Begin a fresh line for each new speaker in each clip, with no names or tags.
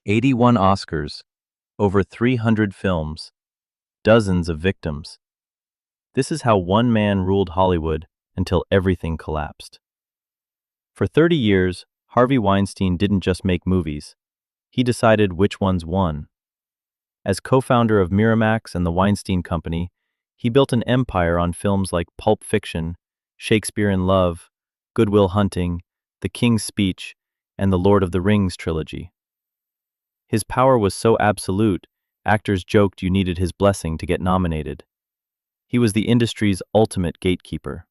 81 Oscars, over 300 films, dozens of victims. This is how one man ruled Hollywood until everything collapsed. For 30 years, Harvey Weinstein didn't just make movies. He decided which ones won. As co-founder of Miramax and the Weinstein Company, he built an empire on films like Pulp Fiction, Shakespeare in Love, Good Will Hunting, The King's Speech, and the Lord of the Rings trilogy. His power was so absolute, actors joked you needed his blessing to get nominated. He was the industry's ultimate gatekeeper.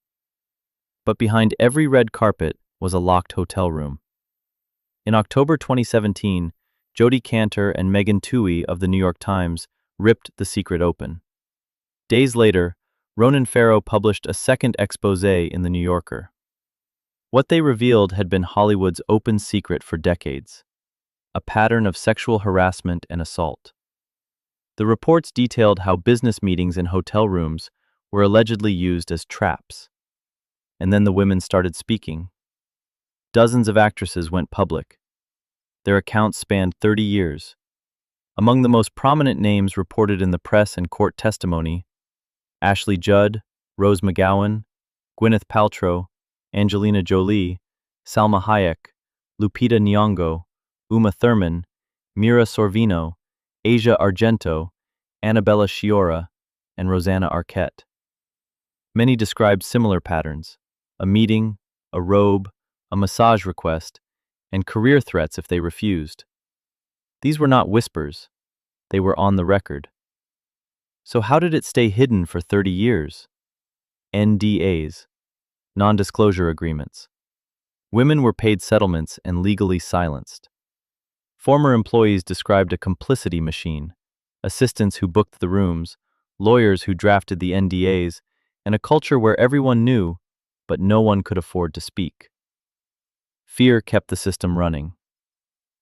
But behind every red carpet was a locked hotel room. In October 2017, Jodi Kantor and Megan Twohey of the New York Times ripped the secret open. Days later, Ronan Farrow published a second exposé in The New Yorker. What they revealed had been Hollywood's open secret for decades, a pattern of sexual harassment and assault. The reports detailed how business meetings in hotel rooms were allegedly used as traps. And then the women started speaking. Dozens of actresses went public. Their accounts spanned 30 years. Among the most prominent names reported in the press and court testimony, Ashley Judd, Rose McGowan, Gwyneth Paltrow, Angelina Jolie, Salma Hayek, Lupita Nyong'o, Uma Thurman, Mira Sorvino, Asia Argento, Annabella Sciorra, and Rosanna Arquette. Many described similar patterns: a meeting, a robe, a massage request, and career threats if they refused. These were not whispers. They were on the record. So how did it stay hidden for 30 years? NDAs, non-disclosure agreements. Women were paid settlements and legally silenced. Former employees described a complicity machine, assistants who booked the rooms, lawyers who drafted the NDAs, and a culture where everyone knew, but no one could afford to speak. Fear kept the system running.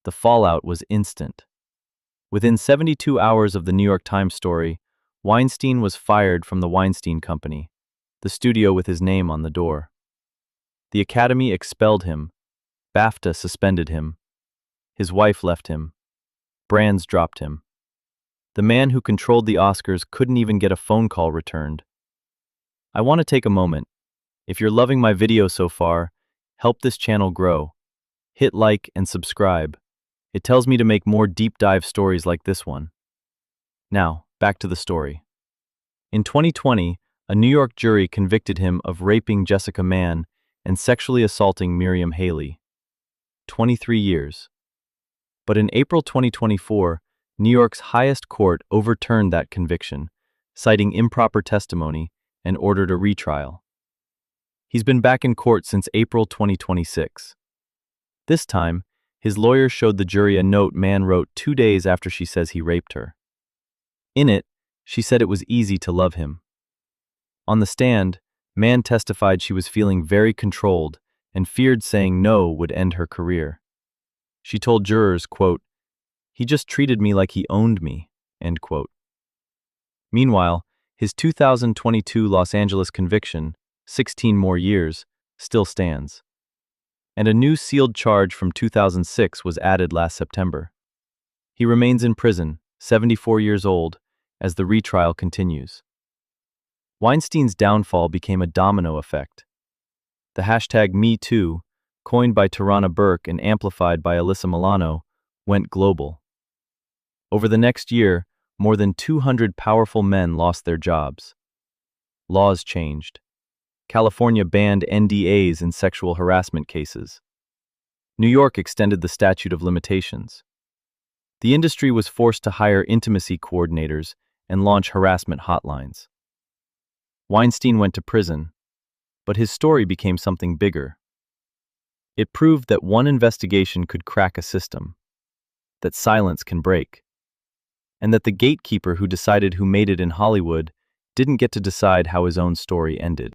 The fallout was instant. Within 72 hours of the New York Times story, Weinstein was fired from the Weinstein Company, the studio with his name on the door. The Academy expelled him. BAFTA suspended him. His wife left him. Brands dropped him. The man who controlled the Oscars couldn't even get a phone call returned. I want to take a moment. If you're loving my video so far, help this channel grow. Hit like and subscribe. It tells me to make more deep dive stories like this one. Now, back to the story. In 2020, a New York jury convicted him of raping Jessica Mann and sexually assaulting Miriam Haley. 23 years. But in April 2024, New York's highest court overturned that conviction, citing improper testimony, and ordered a retrial. He's been back in court since April 2026. This time, his lawyer showed the jury a note Mann wrote 2 days after she says he raped her. In it, she said it was easy to love him. On the stand, Mann testified she was feeling very controlled and feared saying no would end her career. She told jurors, quote, "He just treated me like he owned me," end quote. Meanwhile, his 2022 Los Angeles conviction, 16 more years, still stands. And a new sealed charge from 2006 was added last September. He remains in prison, 74 years old, as the retrial continues. Weinstein's downfall became a domino effect. The hashtag #MeToo, coined by Tarana Burke and amplified by Alyssa Milano, went global. Over the next year, more than 200 powerful men lost their jobs. Laws changed. California banned NDAs in sexual harassment cases. New York extended the statute of limitations. The industry was forced to hire intimacy coordinators and launch harassment hotlines. Weinstein went to prison, but his story became something bigger. It proved that one investigation could crack a system, that silence can break, and that the gatekeeper who decided who made it in Hollywood didn't get to decide how his own story ended.